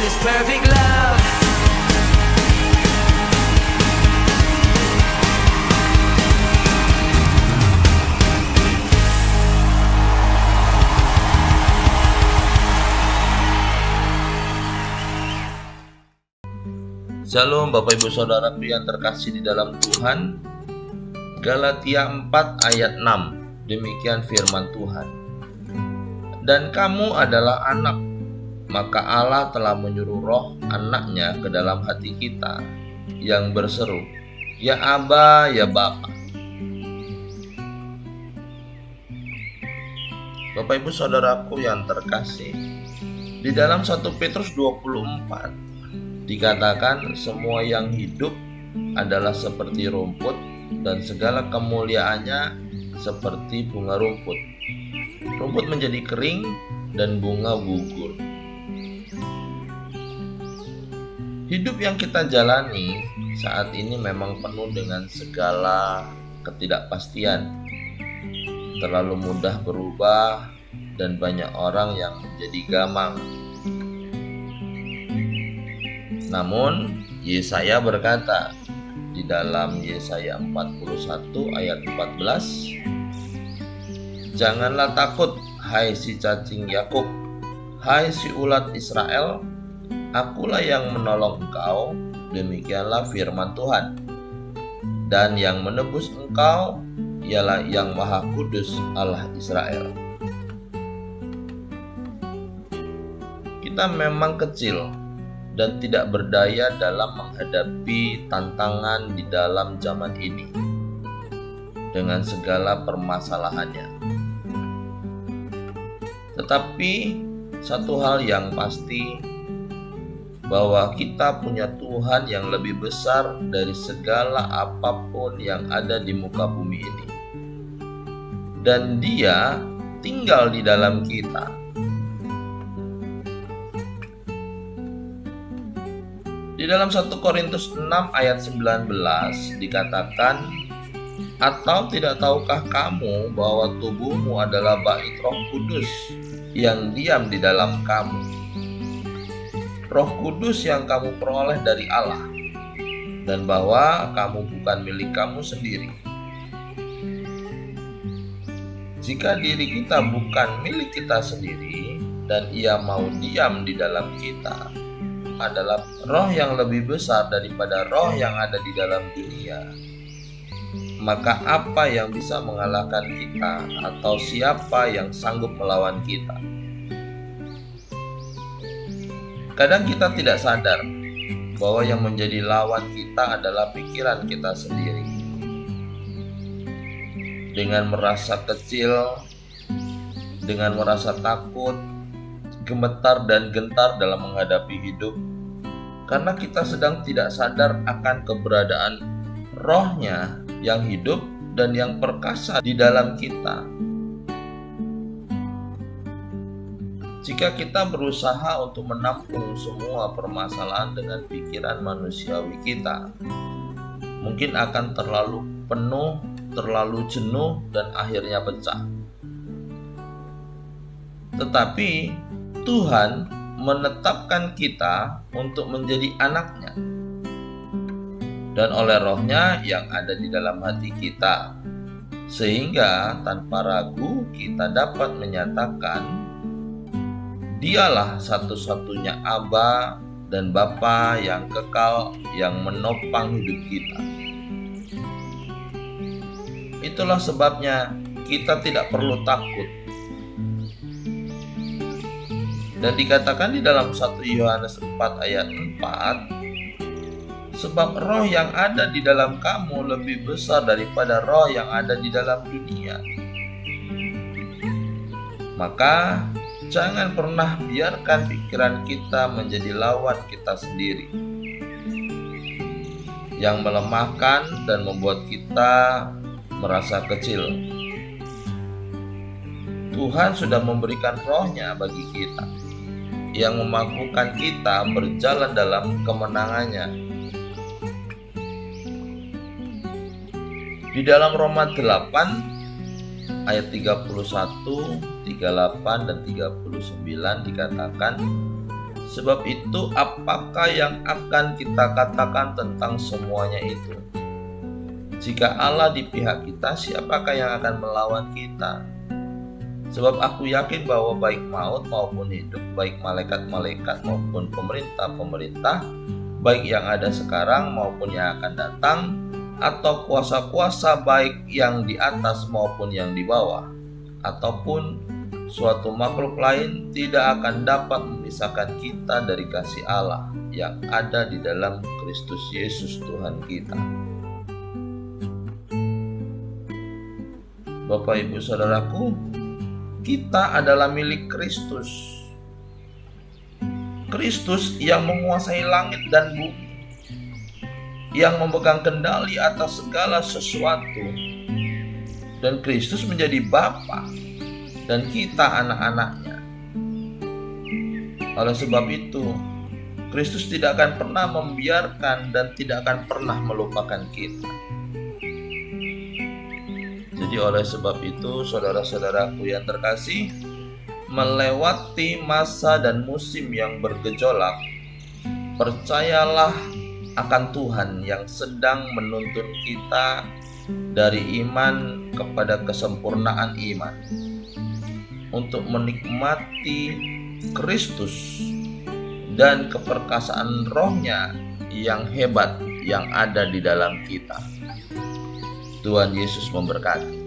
this perfect love. Shalom Bapak Ibu Saudaraku yang terkasih di dalam Tuhan. Galatia 4 ayat 6. Demikian firman Tuhan. Dan kamu adalah anak, maka Allah telah menyuruh roh anaknya ke dalam hati kita, yang berseru, Ya Aba, ya Bapa. Bapak Ibu Saudaraku yang terkasih, di dalam 1 Petrus 24 dikatakan semua yang hidup adalah seperti rumput dan segala kemuliaannya seperti bunga rumput. Rumput menjadi kering dan bunga gugur. Hidup yang kita jalani saat ini memang penuh dengan segala ketidakpastian. Terlalu mudah berubah dan banyak orang yang menjadi gamang. Namun Yesaya berkata di dalam Yesaya 41 ayat 14, Janganlah takut, hai si cacing Yakub, hai si ulat Israel, akulah yang menolong engkau, demikianlah firman Tuhan. Dan yang menebus engkau ialah yang Maha Kudus Allah Israel. Kita memang kecil dan tidak berdaya dalam menghadapi tantangan di dalam zaman ini dengan segala permasalahannya. Tetapi satu hal yang pasti, bahwa kita punya Tuhan yang lebih besar dari segala apapun yang ada di muka bumi ini, dan Dia tinggal di dalam kita. Di dalam 1 Korintus 6 ayat 19 dikatakan, Atau tidak tahukah kamu bahwa tubuhmu adalah bait Roh Kudus yang diam di dalam kamu, Roh Kudus yang kamu peroleh dari Allah, dan bahwa kamu bukan milik kamu sendiri. Jika diri kita bukan milik kita sendiri dan Ia mau diam di dalam kita, adalah roh yang lebih besar daripada roh yang ada di dalam dunia, maka apa yang bisa mengalahkan kita, atau siapa yang sanggup melawan kita? Kadang kita tidak sadar bahwa yang menjadi lawan kita adalah pikiran kita sendiri. Dengan merasa kecil, dengan merasa takut, gemetar dan gentar dalam menghadapi hidup, karena kita sedang tidak sadar akan keberadaan rohnya yang hidup dan yang perkasa di dalam kita. Jika kita berusaha untuk menampung semua permasalahan dengan pikiran manusiawi kita, mungkin akan terlalu penuh, terlalu jenuh, dan akhirnya pecah. Tetapi Tuhan menetapkan kita untuk menjadi anaknya, dan oleh rohnya yang ada di dalam hati kita, sehingga tanpa ragu kita dapat menyatakan, Dialah satu-satunya Aba dan Bapa yang kekal yang menopang hidup kita. Itulah sebabnya kita tidak perlu takut. Dan dikatakan di dalam 1 Yohanes 4 ayat 4, sebab roh yang ada di dalam kamu lebih besar daripada roh yang ada di dalam dunia. Maka jangan pernah biarkan pikiran kita menjadi lawan kita sendiri, yang melemahkan dan membuat kita merasa kecil. Tuhan sudah memberikan rohnya bagi kita, yang memampukan kita berjalan dalam kemenangannya. Di dalam Roma 8 ayat 31, 38 dan 39 dikatakan, Sebab itu, apakah yang akan kita katakan tentang semuanya itu? Jika Allah di pihak kita, siapakah yang akan melawan kita? Sebab aku yakin bahwa baik maut maupun hidup, baik malaikat-malaikat maupun pemerintah-pemerintah, baik yang ada sekarang maupun yang akan datang, atau kuasa-kuasa baik yang di atas maupun yang di bawah, ataupun suatu makhluk lain, tidak akan dapat memisahkan kita dari kasih Allah yang ada di dalam Kristus Yesus Tuhan kita. Bapak, Ibu, Saudaraku, kita adalah milik Kristus. Kristus yang menguasai langit dan bumi, yang memegang kendali atas segala sesuatu. Dan Kristus menjadi Bapa, dan kita anak-anaknya. Oleh sebab itu, Kristus tidak akan pernah membiarkan dan tidak akan pernah melupakan kita. Jadi oleh sebab itu, saudara-saudaraku yang terkasih, melewati masa dan musim yang bergejolak, percayalah akan Tuhan yang sedang menuntun kita dari iman kepada kesempurnaan iman, untuk menikmati Kristus dan keperkasaan Roh-Nya yang hebat yang ada di dalam kita. Tuhan Yesus memberkati.